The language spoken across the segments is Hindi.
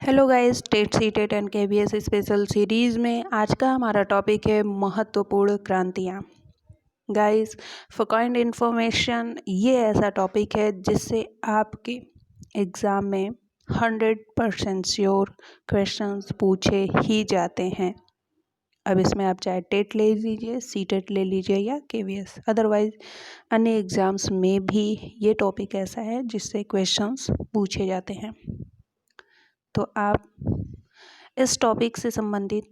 Hello guys, TET C TET and KVS special series में आज का हमारा टॉपिक है महत्वपूर्ण क्रांतियाँ। गाइस, फॉर काइंड इन्फॉर्मेशन, ये ऐसा टॉपिक है जिससे आपके एग्ज़ाम में 100% श्योर क्वेश्चंस पूछे ही जाते हैं। अब इसमें आप चाहे टेट ले लीजिए, सी टेट ले लीजिए या केवीएस, अदरवाइज अन्य एग्ज़ाम्स में भी ये टॉपिक ऐसा है जिससे क्वेश्चंस पूछे जाते हैं। तो आप इस टॉपिक से संबंधित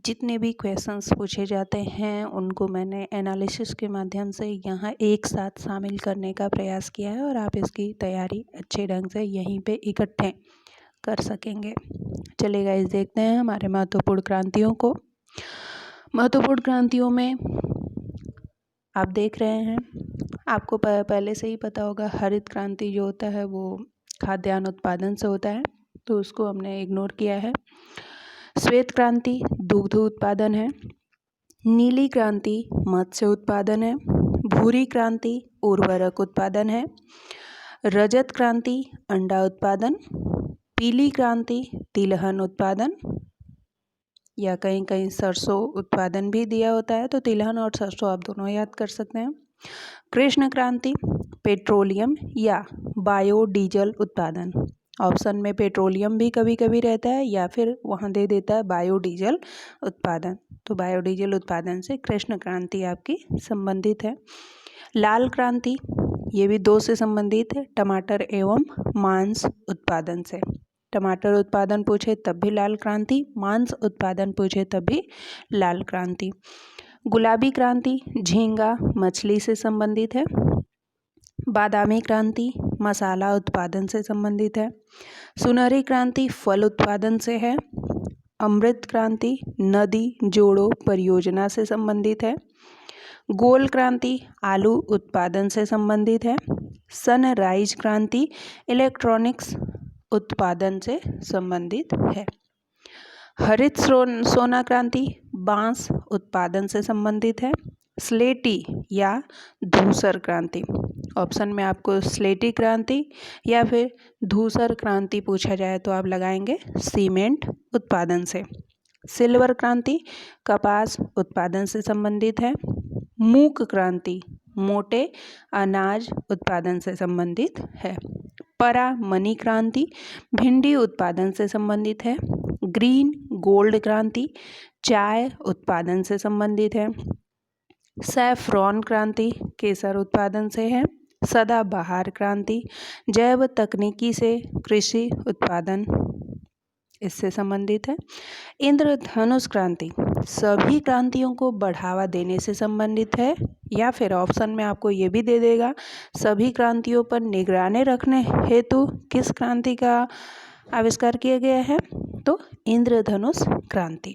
जितने भी क्वेश्चंस पूछे जाते हैं उनको मैंने एनालिसिस के माध्यम से यहाँ एक साथ शामिल करने का प्रयास किया है और आप इसकी तैयारी अच्छे ढंग से यहीं पे इकट्ठे कर सकेंगे। चलिए गाइस, देखते हैं हमारे महत्वपूर्ण क्रांतियों को। महत्वपूर्ण क्रांतियों में आप देख रहे हैं, आपको पहले से ही पता होगा, हरित क्रांति जो होता है वो खाद्यान्न उत्पादन से होता है, तो उसको हमने इग्नोर किया है। श्वेत क्रांति दुग्ध उत्पादन है। नीली क्रांति मत्स्य उत्पादन है। भूरी क्रांति उर्वरक उत्पादन है। रजत क्रांति अंडा उत्पादन। पीली क्रांति तिलहन उत्पादन, या कहीं कहीं सरसों उत्पादन भी दिया होता है, तो तिलहन और सरसों आप दोनों याद कर सकते हैं। कृष्ण क्रांति पेट्रोलियम या बायोडीजल उत्पादन। ऑप्शन में पेट्रोलियम भी कभी कभी रहता है या फिर वहाँ दे देता है बायोडीजल उत्पादन, तो बायोडीजल उत्पादन से कृष्ण क्रांति आपकी संबंधित है। लाल क्रांति ये भी दो से संबंधित है, टमाटर एवं मांस उत्पादन से। टमाटर उत्पादन पूछे तब भी लाल क्रांति, मांस उत्पादन पूछे तब भी लाल क्रांति। गुलाबी क्रांति झींगा मछली से संबंधित है। बादामी क्रांति मसाला उत्पादन से संबंधित है। सुनहरी क्रांति फल उत्पादन से है। अमृत क्रांति नदी जोड़ो परियोजना से संबंधित है। गोल क्रांति आलू उत्पादन से संबंधित है। सनराइज क्रांति इलेक्ट्रॉनिक्स उत्पादन से संबंधित है। हरित सोना क्रांति बांस उत्पादन से संबंधित है। स्लेटी या धूसर क्रांति, ऑप्शन में आपको स्लेटी क्रांति या फिर धूसर क्रांति पूछा जाए तो आप लगाएंगे सीमेंट उत्पादन से। सिल्वर क्रांति कपास उत्पादन से संबंधित है। मूक क्रांति मोटे अनाज उत्पादन से संबंधित है। परामनी क्रांति भिंडी उत्पादन से संबंधित है। ग्रीन गोल्ड क्रांति चाय उत्पादन से संबंधित है। सैफ्रॉन क्रांति केसर उत्पादन से है। सदाबहार क्रांति जैव तकनीकी से कृषि उत्पादन इससे संबंधित है। इंद्रधनुष क्रांति सभी क्रांतियों को बढ़ावा देने से संबंधित है, या फिर ऑप्शन में आपको ये भी दे देगा सभी क्रांतियों पर निगरानी रखने हेतु किस क्रांति का आविष्कार किया गया है, तो इंद्रधनुष क्रांति।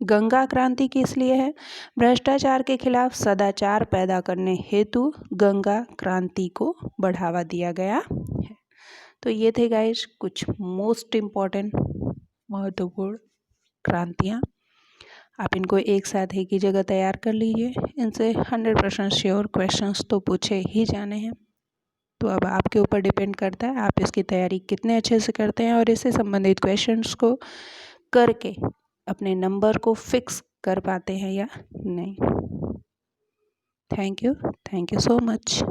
गंगा क्रांति किस लिए है? भ्रष्टाचार के खिलाफ सदाचार पैदा करने हेतु गंगा क्रांति को बढ़ावा दिया गया है। तो ये थे गाइस कुछ मोस्ट इम्पॉर्टेंट महत्वपूर्ण क्रांतियाँ। आप इनको एक साथ एक ही जगह तैयार कर लीजिए, इनसे 100% श्योर क्वेश्चंस तो पूछे ही जाने हैं। तो अब आपके ऊपर डिपेंड करता है आप इसकी तैयारी कितने अच्छे से करते हैं और इससे संबंधित क्वेश्चंस को करके अपने नंबर को फिक्स कर पाते हैं या नहीं। Thank you so much.